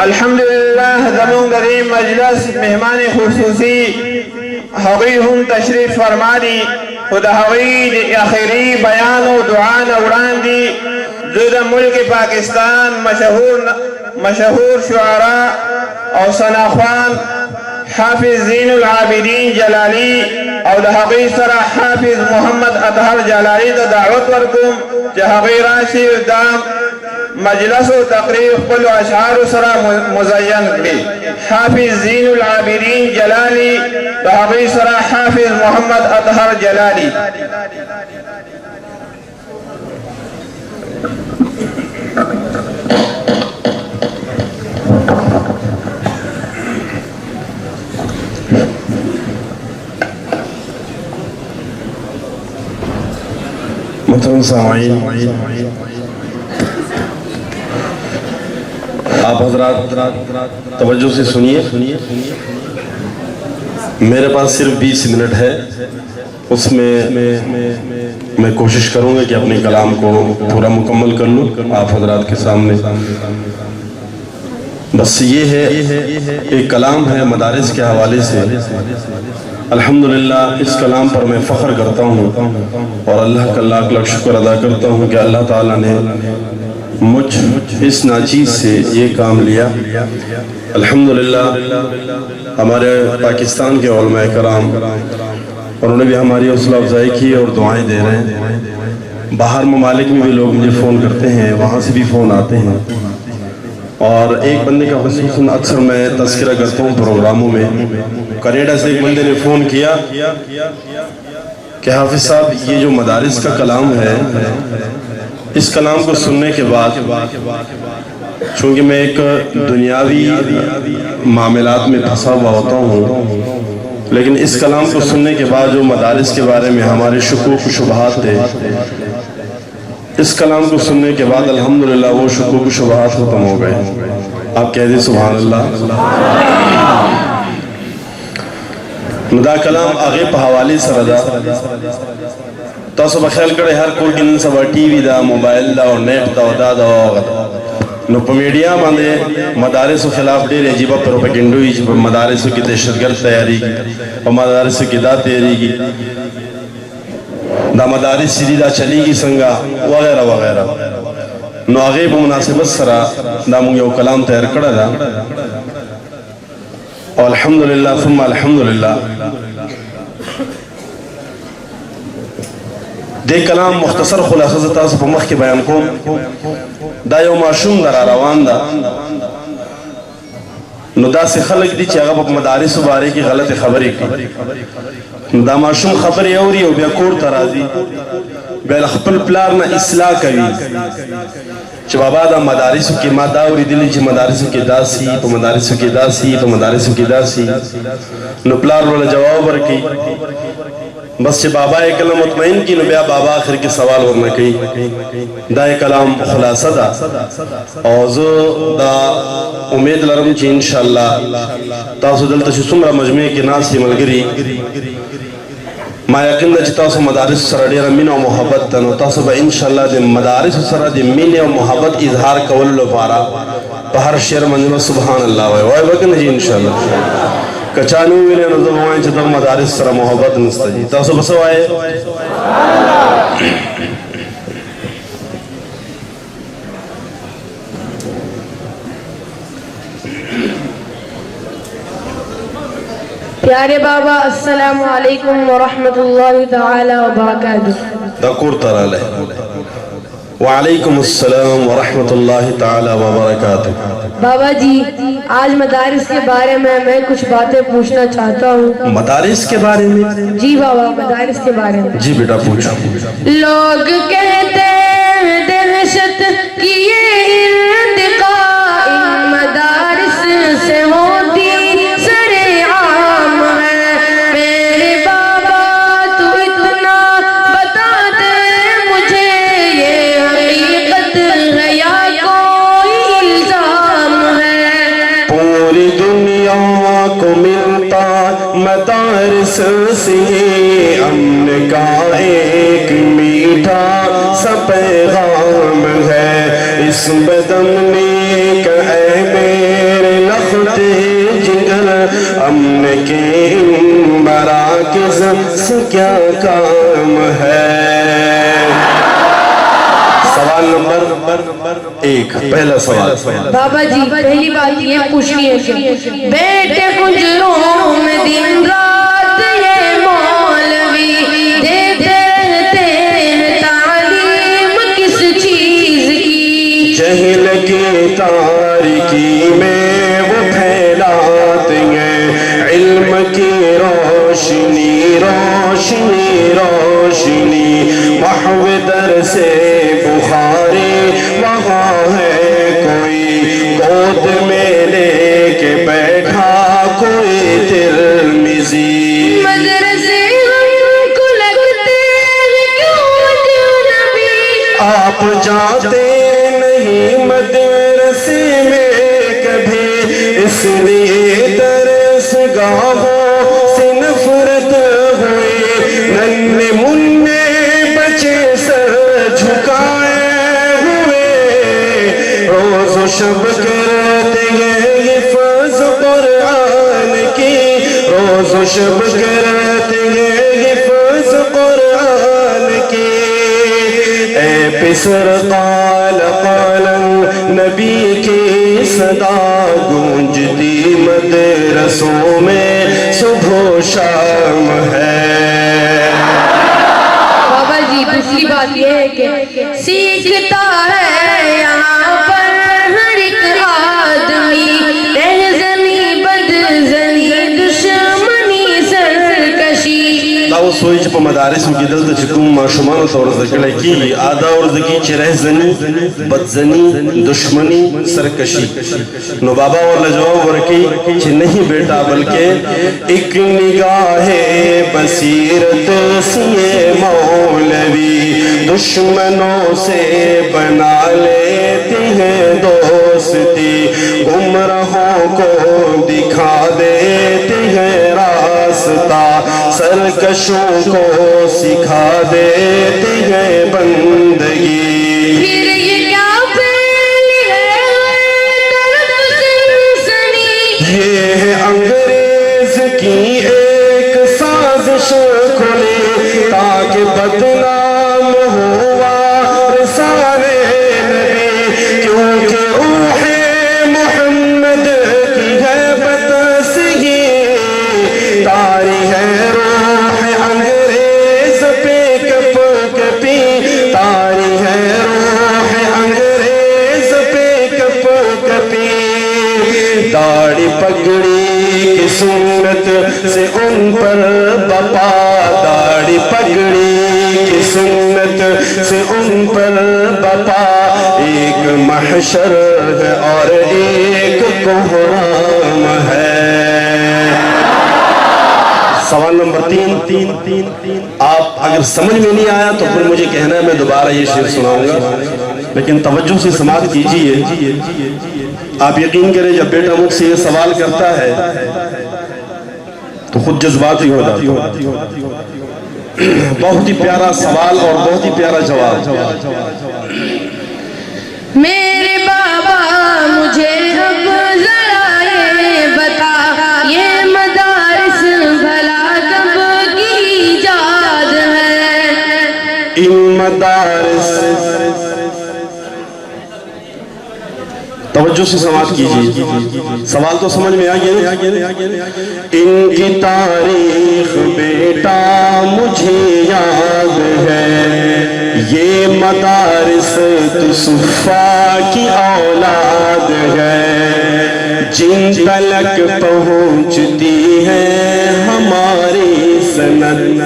الحمدللہ زمون دری مجلس مہمان خصوصی حقی ہم تشریف فرما دی خدا حقید اخیری بیان و دعا نوران دی زد ملک پاکستان مشہور شعراء اور ثناخوان حافظ زین العابدین جلالی اور حقی سرا حافظ محمد اطہر جلالی دا دعوت ورکم جہقی راشی دام مجلس و تقریب قل و اشعار سرا مزین کری حافظ زین العابدین جلالی حقی سرا حافظ محمد اطہر جلالی محترم سامعین، آپ حضرات توجہ سے سنیے۔ میرے پاس صرف 20 منٹ ہے، اس میں میں کوشش کروں گا کہ اپنے کلام کو پورا مکمل کر لوں آپ حضرات کے سامنے۔ بس یہ ہے ایک کلام ہے مدارس کے حوالے سے۔ الحمدللہ اس کلام پر میں فخر کرتا ہوں اور اللہ کا لاکھ لاکھ شکر ادا کرتا ہوں کہ اللہ تعالیٰ نے مجھ اس ناچیز سے یہ کام لیا۔ الحمدللہ ہمارے پاکستان کے علماء کرام انہوں نے بھی ہماری حوصلہ افزائی کی اور دعائیں دے رہے ہیں۔ باہر ممالک میں بھی لوگ مجھے فون کرتے ہیں، وہاں سے بھی فون آتے ہیں، اور ایک بندے کا خصوصاً اکثر میں تذکرہ کرتا ہوں پروگراموں میں۔ کینیڈا سے ایک بندے نے فون کیا کہ حافظ صاحب یہ جو مدارس کا کلام ہے، اس کلام کو سننے کے بعد چونکہ میں ایک دنیاوی معاملات میں پھنسا ہوا ہوتا ہوں، لیکن اس کلام کو سننے کے بعد جو مدارس کے بارے میں ہمارے شکوک و شبہات تھے، اس کلام کو سننے کے بعد الحمدللہ وہ شکوک و شبہات ختم ہو گئے۔ آپ کہہ دیں سبحان اللہ۔ دا کلام آگے پہ حوالی سردا تاسو بخیال کرے ہر کوئی نن سبا ٹی وی دا، موبائل دا اور نیٹ دا و دا دا وغیرہ نو پا میڈیا ماندے مدارسو خلاف دیر عجیبہ پروپیگنڈوی چی پا مدارسو کی دہشتگرد تیاری کی، پا مدارسو کی دا تیاری کی، دا مدارس سیدھی دا چلی گی سنگا وغیرہ وغیرہ۔ نو آگے پا مناسبت سرا دا مونگ یو کلام تیار کڑا دا، اور الحمدللہ ثم الحمدللہ دے کلام مختصر خلاصہ تاسو پا مخ کے بیان کو۔ دا یو معشوم در روان دا، نو دا سے خلق دی چی اگا پا مدارس بارے کی غلط خبری کی، دا معشوم خبر یوری او بیا کور ترازی بیل خپل پلارنا اصلاح کوي چی بابا دا مدارسو کی ما داوری دلی چی مدارسو کی داسی پا مدارسو کی داسی پا مدارسو کی داسی، نو پلار رولا جواب برکی بس چی بابا ایک کلام مطمئن کی، نو بیا بابا آخر کی سوال ورنہ کی۔ دا ایک کلام خلاصہ دا، اوزو دا امید لرم چی انشاءاللہ تاسو دلتا چی سمرا مجموعی کی ناسی ملگری ما یقین دا چی تاسو مدارس سر دیر مین و محبت تنو تاسو با انشاءاللہ دی مدارس سر دی مین و محبت اظہار کولو پارا پا ہر شیر منجمہ سبحان اللہ وائی بکن جی انشاءاللہ کچانو ویلے نظر ہوئیں چھتا مدارس سر محبت نستا جی تاسو بسو آئے۔ پیارے بابا السلام علیکم ورحمت اللہ تعالی وبرکاتہ۔ دکور ترالے وعلیکم السلام ورحمت اللہ تعالی وبرکاتہ۔ بابا جی آج مدارس کے بارے میں کچھ باتیں پوچھنا چاہتا ہوں۔ مدارس کے بارے میں؟ جی بابا مدارس کے بارے میں۔ جی بیٹا پوچھو۔ لوگ کہتے ہیں دہشت کی یہ ارتقا ان مدارس سے ہوتی سر عام ہے، میرے بابا تو اتنا بتا دے مجھے یہ حقیقت ہے یا کوئی الزام ہے؟ پوری دنیا کو ملتا مدارس سے امن کا ایک میٹھا سا پیغام ہے، اس بدم نے کہے ناقص سے کیا کام ہے؟ سوال نمبر 1، پہلا سوال۔ بابا جی پہلی بات یہ پوچھنی ہے کہ بیٹے حجروں میں دن رات یہ مولوی دیتے رہتے ہیں تعلیم کس چیز کی؟ جہل کی تاریکی میں وہ پھیلاتے ہیں علم کی روشنی، روشنی روشنی، محو در سے بخاری وہاں ہے کوئی، گود میں لے کے بیٹھا کوئی ترمذی۔ مدرسے ہم کو لگتے ہیں کیوں نبی؟ آپ جاتے نہیں مدرسے میں کبھی، اس لیے درس گاہوں سے نفرت ہوئی، ننھے منھے بچے سر جھکائے ہوئے، روز و شب کرتے ہیں حفظ قرآن کی، روز و شب کرتے ہیں حفظ قرآن کی۔ اے پسر قال قالا نبی کی صدا گونجتی مدرسوں میں صبح و شام ہے۔ بابا جی دوسری بات یہ ہے کہ سیکھتا ہے یہاں پر ہر ایک آدمی، رہزنی بدزنی دشمنی سرکشی۔ داو سوئی چپا مدارس کی دلتا چکم ما شمانو طور ذکر کی آدھا اور ذکی چی رہزنی بدزنی دشمنی سرکشی، نو بابا اور لجواب ورکی چی نہیں بیٹا بلکہ ایک نگاہ بصیرت سی مولوی دشمنوں سے بنا لیتے ہیں دوستی، گمراہوں کو دکھا دیتے ہیں راستہ، سرکشوں کو سکھا دیتے ہیں بندگی۔ پھر یہ کیا پھیل ہے طرف سنسنی؟ یہ ہے انگریز کی ایک سازش کھلی تاکہ بدنام ہوا رسالے نبی، کیونکہ روح محمد کی ہے بتسگی، تاری ہے روح انگریز پہ کپ کپی، تاری ہے روح انگریز پہ کپ کپی، داڑھی پگڑی کی سنت سے ان پر بپا، داڑھی پگڑی کی سنت سے ان پر بپا، ایک محشر ہے اور ایک کوہرام ہے۔ سوال نمبر 3، آپ اگر سمجھ میں نہیں آیا تو پھر مجھے کہنا ہے، میں دوبارہ یہ شعر سناؤں گا، لیکن توجہ سے سماعت کیجئے۔ آپ یقین کریں جب بیٹا مجھ سے یہ سوال کرتا ہے تو خود جذباتی ہو جاتا ہے۔ بہت ہی پیارا سوال اور بہت ہی پیارا جواب۔ میرے بابا مجھے اب ذرا یہ بتا، یہ مدارس بھلا کب کی ایجاد ہے؟ ان مدارس، توجہ سے سماعت کیجئے، سوال تو سمجھ میں آگیا۔ ان کی تاریخ بیٹا مجھے یاد ہے، یہ مدارس تو صفا کی اولاد ہے، جن تلک پہنچتی ہے ہماری سند۔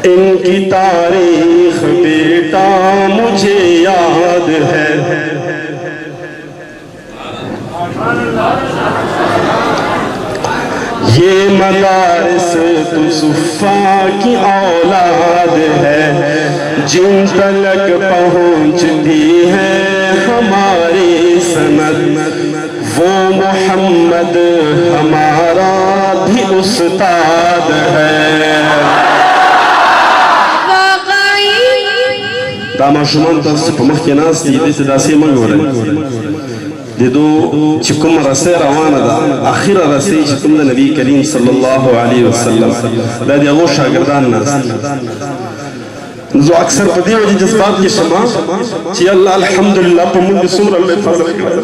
ان کی تاریخ بیٹا مجھے یاد ہے، یہ مدارس تو صفا کی اولاد ہے، جن تلک پہنچتی ہے ہماری سند، وہ محمد ہمارا بھی استاد ہے۔ داما شمان تاسو په مخ کې ناست دي دې ته داسې مه ګورئ د دو چې کومه رسۍ روانه ده اخره رسۍ چې کوم د نبي کریم صلی الله علیه وسلم دا د هغو شاګردان ناست زه اکثر په دې وجې جذبات کې شمه چې الله الحمدلله په موږ څومره لوی فضل کړی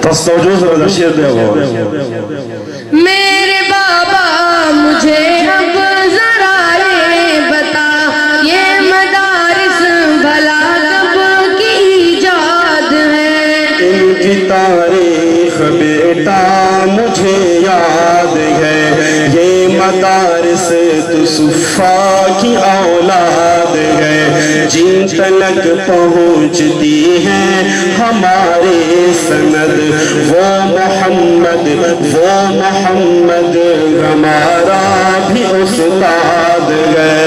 تاسو توجه سره دا شعر دی میرے بابا مجھے اب ذرا یہ بتا یہ مدارس بھلا کب کی ایجاد ہے ان کی تاریخ بیٹا مجھے یاد ہے یہ مدارس تو صفا کی اولاد ہے جن تلک پہنچتی ہیں ہماری سند وہ محمد ہمارا بھی استاد ہے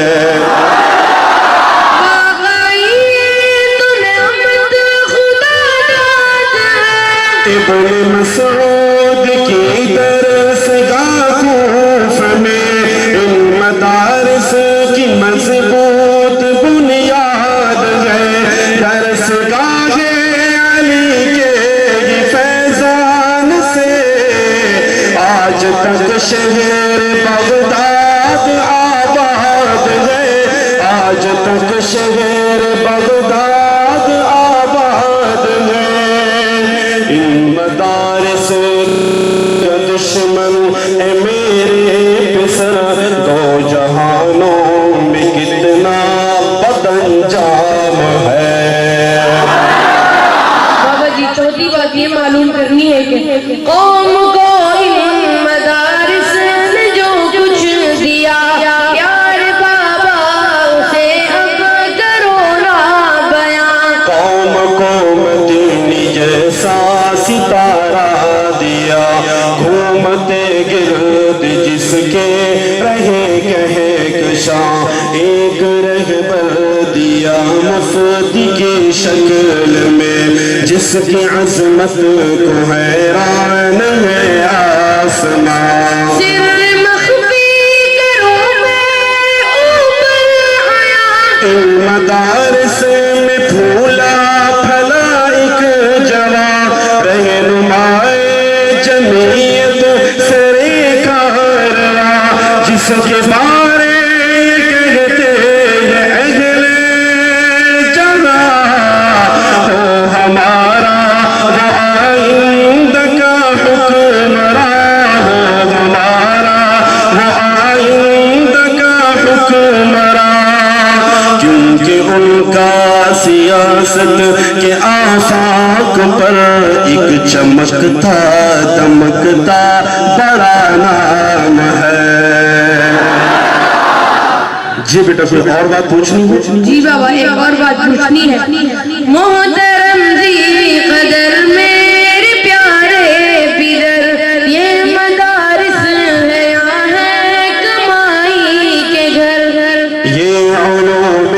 ابن مسعود کی درس گاہ کوفہ میں ان مدارس کی مضبوط بنیاد ہے درس گاہ علی کے فیضان سے آج تک شہر بغداد آباد ہے آج تک شہر بغداد آباد ہے ان مدارس کا دشمن اے میرے پسر دو جہانوں میں کتنا بد انجام ہے بابا جی چوتھی بات یہ معلوم کرنی ہے کہ قوم کو ان مدارس نے جو کچھ دیا یار بابا اسے اب کرو نا بیان قوم کو مدینی جیسا ستارہ دیا گھومتے گرد جس کے رہے کہکشاں ایک رہبر دیا مفتی کی شکل میں جس کی عظمت کو حیران ہے آسمان سر مخفی کروں میں اوپر آیا ان مدارس میں پھولا پھلا ایک جوان رہنمائے جمعیت سرے کارواں جس کے بارے کہتے ہیں اہل جہاں ہو ہمارا وہ آئندہ کا حکمراں ہو ہمارا وہ آئندہ کا حکمراں کیونکہ ان کا سیاست کے آفاق پر ایک چمکتا دمکتا بڑا نام ہے جی بیٹا کوئی اور بات پوچھنی ہے جی بابا ایک اور بات پوچھنی ہے محترم ذی قدر میرے پیارے پیدر یہ مدارس ہے یا ہے کمائی کے گھر یہ علوم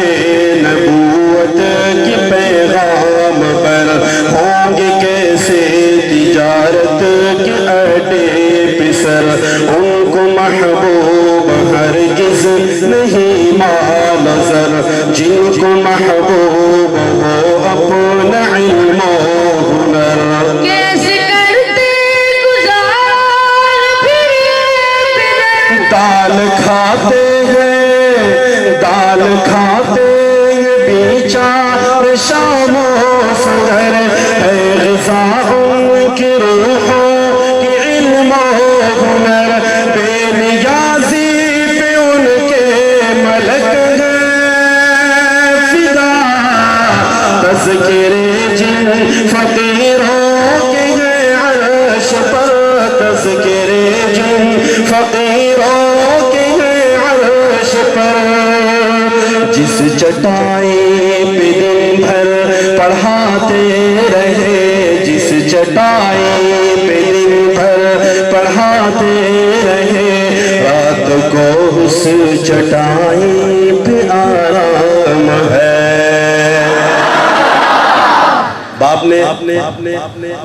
نبوت کی پیغام پر ہوں گے کیسے تجارت کے اڈے پسر ان کو محبوب ہرگز نہیں مالزر جن کو محبوب ہو اپنا علم و ہنر کیسے کرتے گزار پھر دال کھاتے ہیں بیچار شام و سحر ہے غذا ان کی روحوں کی علم و ہنر بے نیازی پہ ان کے ملک ہے فدا تذکر جن فقیروں کے ہے عرش پر تذکر جن فقیروں کے ہے عرش پر جس چٹائی پہ دن بھر پڑھاتے رہے جس چٹائی پہ دن بھر پڑھاتے رہے رات کو اس چٹائی پہ آرام ہے باپ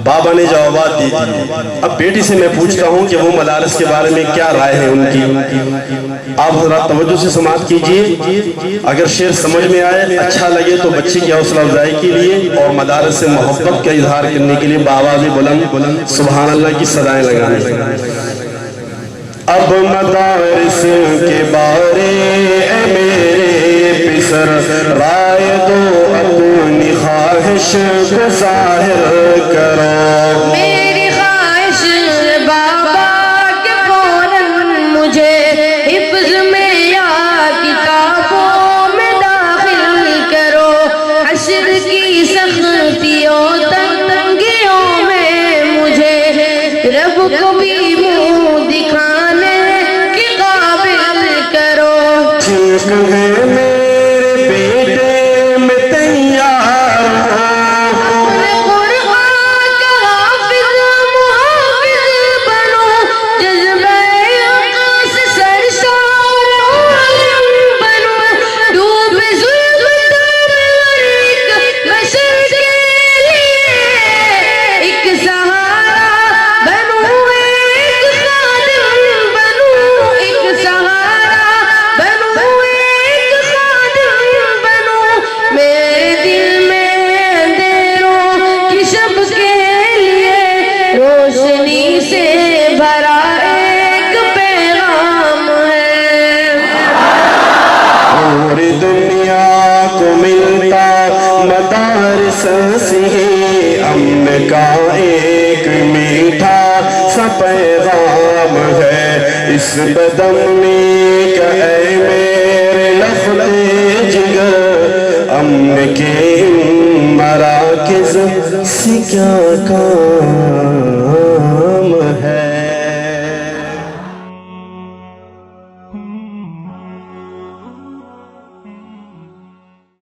بابا نے جوابات دی تھی. اب بیٹی سے میں پوچھتا ہوں کہ وہ مدارس کے بارے میں کیا رائے ہے ان کی. آپ حضرات توجہ سے سماعت کیجئے. اگر شعر سمجھ میں آئے, اچھا لگے تو بچے کی حوصلہ افزائی کے لیے اور مدارس سے محبت کا اظہار کرنے کے لیے بآواز بلند سبحان اللہ کی صدائیں لگانے. اب مدارس کے بارے اے میرے پسر رائے دو, اپنی خواہش کو ظاہر کرو. میری خواہش بابا کہ فوراً مجھے حفظ میں یا کتابوں میں داخل کرو. حشر کی سختیوں تنگیوں میں مجھے رب کو بھی منہ دکھانے کی قابل کرو. ٹھیک ہے میرے بیٹے میں تیار ہوں, قرآن کا حافظ محافظ بنو, جذبہ حق سے سرشار عالم بنو. ڈوب ظلمت میں ایک بشر کے لیے ایک سہارا بنو, ایک خادم بنو, ایک سہارا بنو, ایک خادم بنو. میرے دل میں اندھیروں کی شب کے لیے روشنی سے بھرا ایک پیغام ہے. پوری دنیا کو ملتا مدارس سے امن کا ایک میٹھا سا پیغام ہے. اس بدن میں کہ اے میرے لفظ جگر, امن کے ان مراکز سے کیا کام